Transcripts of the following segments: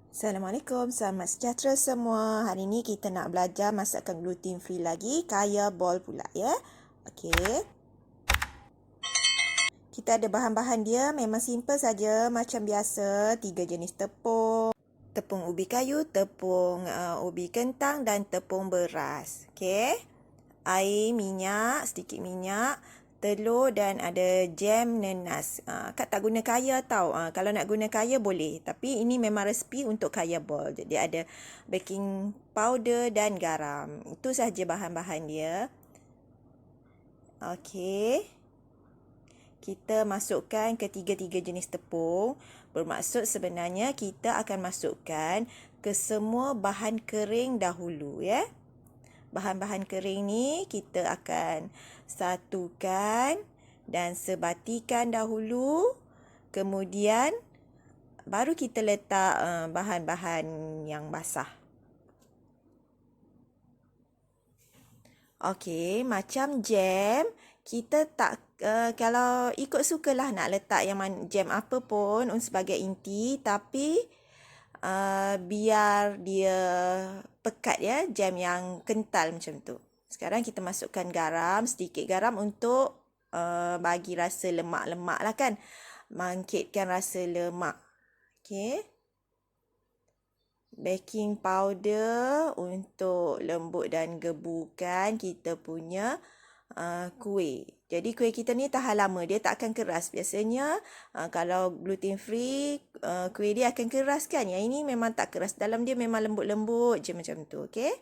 Assalamualaikum, selamat sejahtera semua. Hari ni kita nak belajar masakan gluten free lagi, kaya bol pula ya. Okey. Kita ada bahan-bahan dia memang simple saja macam biasa, 3 jenis tepung. Tepung ubi kayu, tepung ubi kentang dan tepung beras. Okey. Air, minyak, sedikit minyak, telur dan ada jam nenas. Kak tak guna kaya tau. Kalau nak guna kaya boleh. Tapi ini memang resipi untuk kaya bol. Jadi ada baking powder dan garam. Itu sahaja bahan-bahan dia. Okey. Kita masukkan ketiga-tiga jenis tepung. Bermaksud sebenarnya kita akan masukkan ke semua bahan kering dahulu ya. Bahan-bahan kering ni kita akan satukan dan sebatikan dahulu. Kemudian baru kita letak bahan-bahan yang basah. Okey, macam jam, kita tak kalau ikut sukalah nak letak yang jam apa pun sebagai inti, tapi biar dia pekat ya, jam yang kental macam tu. Sekarang kita masukkan garam, sedikit garam untuk bagi rasa lemak-lemak lah kan. Bangkitkan rasa lemak. Okey. Baking powder untuk lembut dan gebukan kita punya kuih. Jadi kuih kita ni tahan lama, dia tak akan keras. Biasanya kalau gluten free kuih dia akan keras kan. Yang ini memang tak keras. Dalam dia memang lembut-lembut je macam tu. Okey.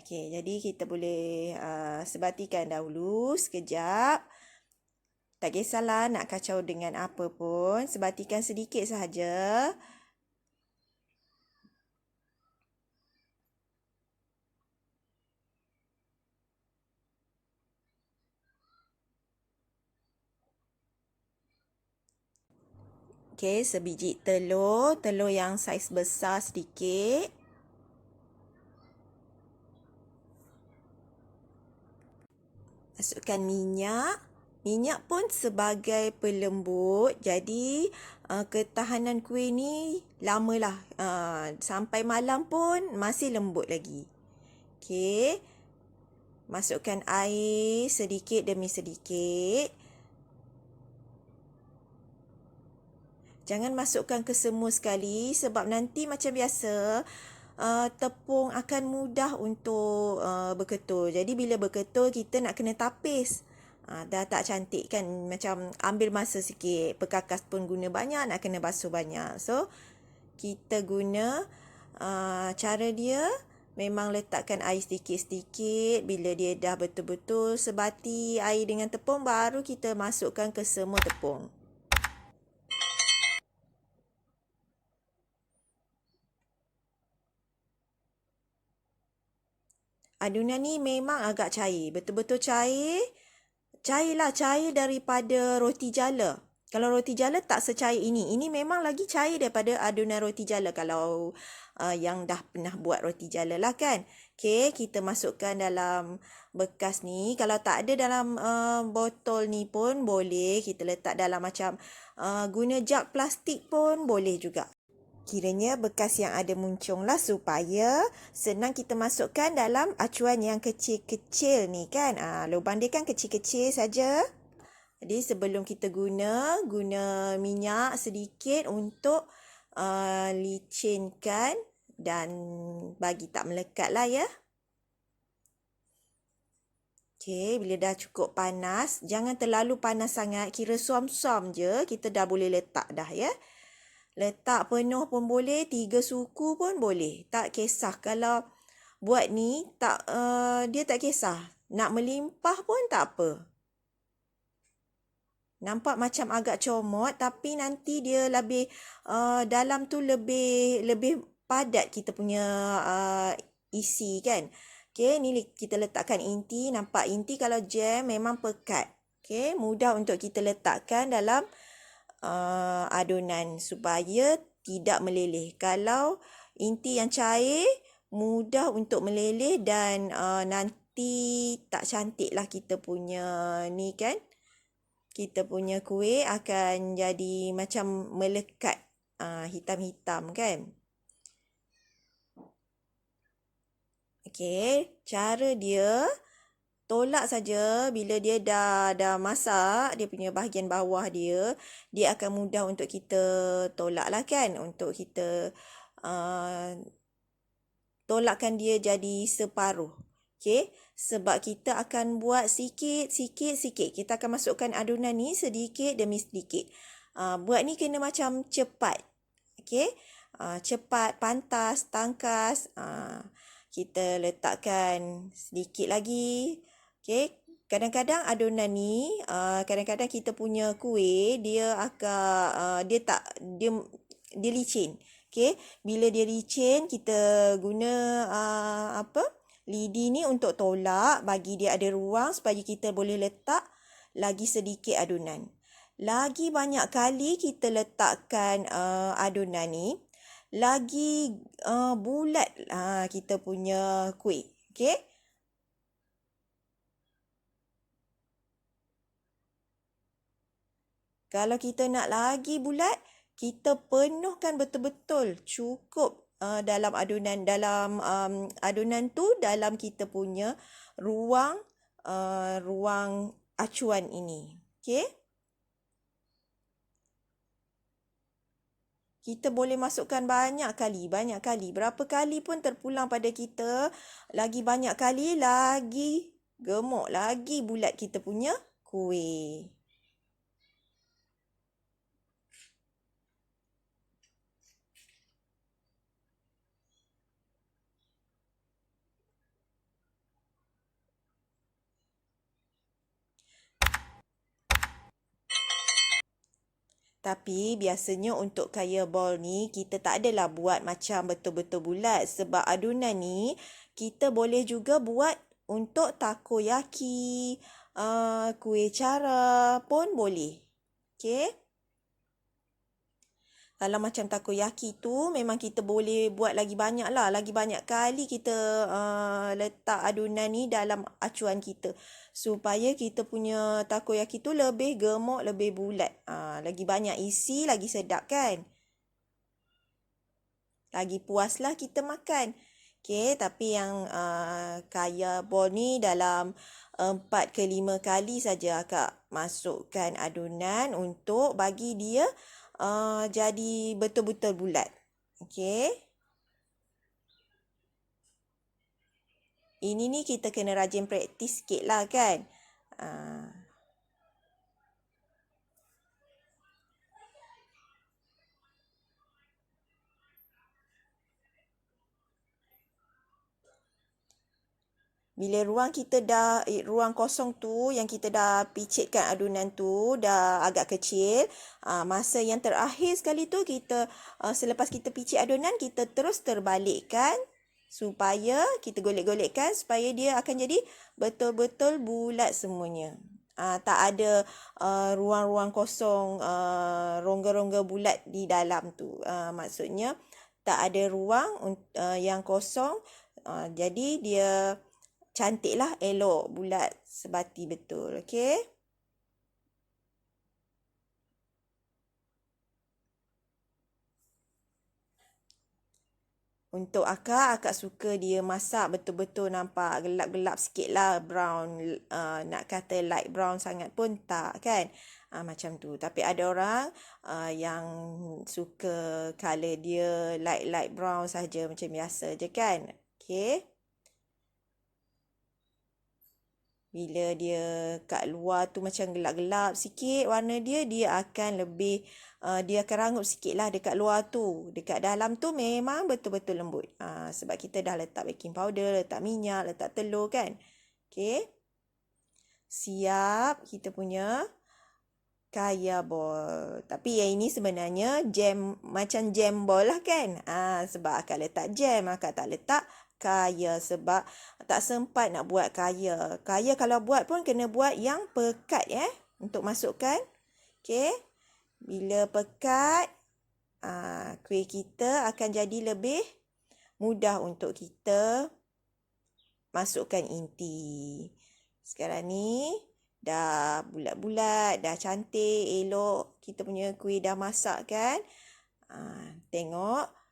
Okey, jadi kita boleh sebatikan dahulu sekejap. Tak kisahlah nak kacau dengan apa pun. Sebatikan sedikit sahaja. Okey, sebiji telur. Telur yang saiz besar sedikit. Masukkan minyak. Minyak pun sebagai pelembut. Jadi, ketahanan kuih ni lamalah. Sampai malam pun masih lembut lagi. Okey. Masukkan air sedikit demi sedikit. Jangan masukkan ke semua sekali sebab nanti macam biasa tepung akan mudah untuk berketul. Jadi bila berketul kita nak kena tapis. Dah tak cantik kan, macam ambil masa sikit. Perkakas pun guna banyak, nak kena basuh banyak. So kita guna cara dia memang letakkan air sedikit-sedikit. Bila dia dah betul-betul sebati air dengan tepung, baru kita masukkan ke semua tepung. Adunan ni memang agak cair. Betul-betul cair. Cairlah, cair daripada roti jala. Kalau roti jala tak secair ini. Ini memang lagi cair daripada adunan roti jala. Kalau yang dah pernah buat roti jala lah kan. Okey, kita masukkan dalam bekas ni. Kalau tak ada dalam botol ni pun boleh. Kita letak dalam macam guna jug plastik pun boleh juga. Kiranya bekas yang ada muncung lah supaya senang kita masukkan dalam acuan yang kecil-kecil ni kan. Lubang dia kan kecil-kecil saja. Jadi sebelum kita guna minyak sedikit untuk licinkan dan bagi tak melekat lah ya. Okey, bila dah cukup panas, jangan terlalu panas sangat. Kira suam-suam je, kita dah boleh letak dah ya. Letak penuh pun boleh, 3 suku pun boleh. Tak kisah kalau buat ni tak dia tak kisah. Nak melimpah pun tak apa. Nampak macam agak comot tapi nanti dia lebih dalam tu lebih padat kita punya isi kan. Okey, ni kita letakkan inti. Nampak inti kalau jam memang pekat. Okey, mudah untuk kita letakkan dalam adunan supaya tidak meleleh. Kalau inti yang cair, mudah untuk meleleh dan tak cantik lah kita punya ni kan. Kita punya kuih akan jadi macam melekat hitam-hitam kan. Okey, cara dia tolak saja bila dia dah masak dia punya bahagian bawah dia akan mudah untuk kita tolak lah kan, untuk kita uh, tolakkan dia jadi separuh. Okey, sebab kita akan buat sikit. Kita akan masukkan adunan ni sedikit demi sedikit. Buat ni kena macam cepat. Okey, cepat, pantas, tangkas. Kita letakkan sedikit lagi. Okey, kadang-kadang adunan ni, kadang-kadang kita punya kuih dia agak dia licin. Okey, bila dia licin kita guna lidi ni untuk tolak, bagi dia ada ruang supaya kita boleh letak lagi sedikit adunan. Lagi banyak kali kita letakkan adunan ni, lagi bulat kita punya kuih. Okey? Kalau kita nak lagi bulat, kita penuhkan betul-betul cukup dalam adunan tu, dalam kita punya ruang acuan ini. Okey? Kita boleh masukkan banyak kali. Berapa kali pun terpulang pada kita. Lagi banyak kali, lagi gemuk, lagi bulat kita punya kuih. Tapi biasanya untuk kaya ball ni, kita tak adalah buat macam betul-betul bulat. Sebab adunan ni, kita boleh juga buat untuk takoyaki, kuih cara pun boleh. Okey? Kalau macam takoyaki tu, memang kita boleh buat lagi banyak lah. Lagi banyak kali kita letak adunan ni dalam acuan kita. Supaya kita punya takoyaki tu lebih gemuk, lebih bulat. Lagi banyak isi, lagi sedap kan? Lagi puaslah kita makan. Okey, tapi yang kaya ball ni dalam 4 ke 5 kali saja akak masukkan adunan untuk bagi dia jadi betul-betul bulat. Okey. Ini ni kita kena rajin praktis sikit lah kan. Bila ruang kosong tu yang kita dah picitkan adunan tu dah agak kecil, masa yang terakhir sekali tu kita selepas kita picit adunan, kita terus terbalikkan supaya kita golek-golekkan supaya dia akan jadi betul-betul bulat semuanya. Tak ada ruang-ruang kosong, rongga-rongga bulat di dalam tu. Maksudnya tak ada ruang yang kosong. Jadi dia cantiklah, elok, bulat, sebati betul. Okey? Untuk akak suka dia masak betul-betul nampak gelap-gelap sikit lah, brown. Nak kata light brown sangat pun tak kan? Macam tu. Tapi ada orang yang suka colour dia light brown saja, macam biasa je kan? Okey? Bila dia kat luar tu macam gelap-gelap sikit warna dia, dia akan lebih, dia akan rangup sikit lah dekat luar tu. Dekat dalam tu memang betul-betul lembut. Sebab kita dah letak baking powder, letak minyak, letak telur kan. Okey. Siap kita punya kaya ball. Tapi yang ini sebenarnya jam, macam jam ball lah kan. Sebab akak letak jam, akak tak letak kaya sebab tak sempat nak buat kaya. Kaya kalau buat pun kena buat yang pekat untuk masukkan. Okey. Bila pekat, kuih kita akan jadi lebih mudah untuk kita masukkan inti. Sekarang ni dah bulat-bulat, dah cantik, elok. Kita punya kuih dah masak kan? Tengok.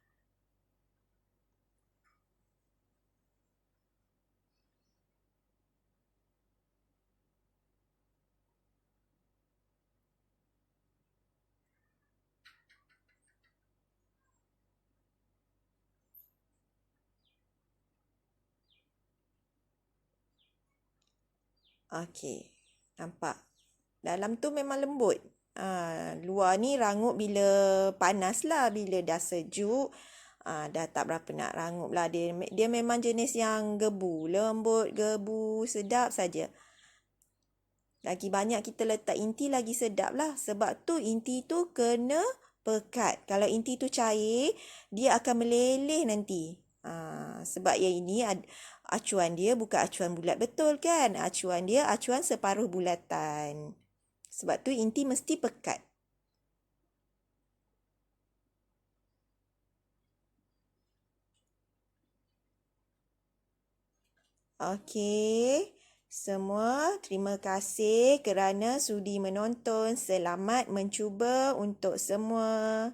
Okey, nampak. Dalam tu memang lembut. Luar ni rangup bila panas lah. Bila dah sejuk, dah tak berapa nak rangup lah. Dia memang jenis yang gebu. Lembut, gebu, sedap saja. Lagi banyak kita letak inti lagi sedap lah. Sebab tu inti tu kena pekat. Kalau inti tu cair, dia akan meleleh nanti. Sebab yang ini acuan dia bukan acuan bulat betul kan? Acuan dia acuan separuh bulatan. Sebab tu inti mesti pekat. Okey. Semua terima kasih kerana sudi menonton. Selamat mencuba untuk semua.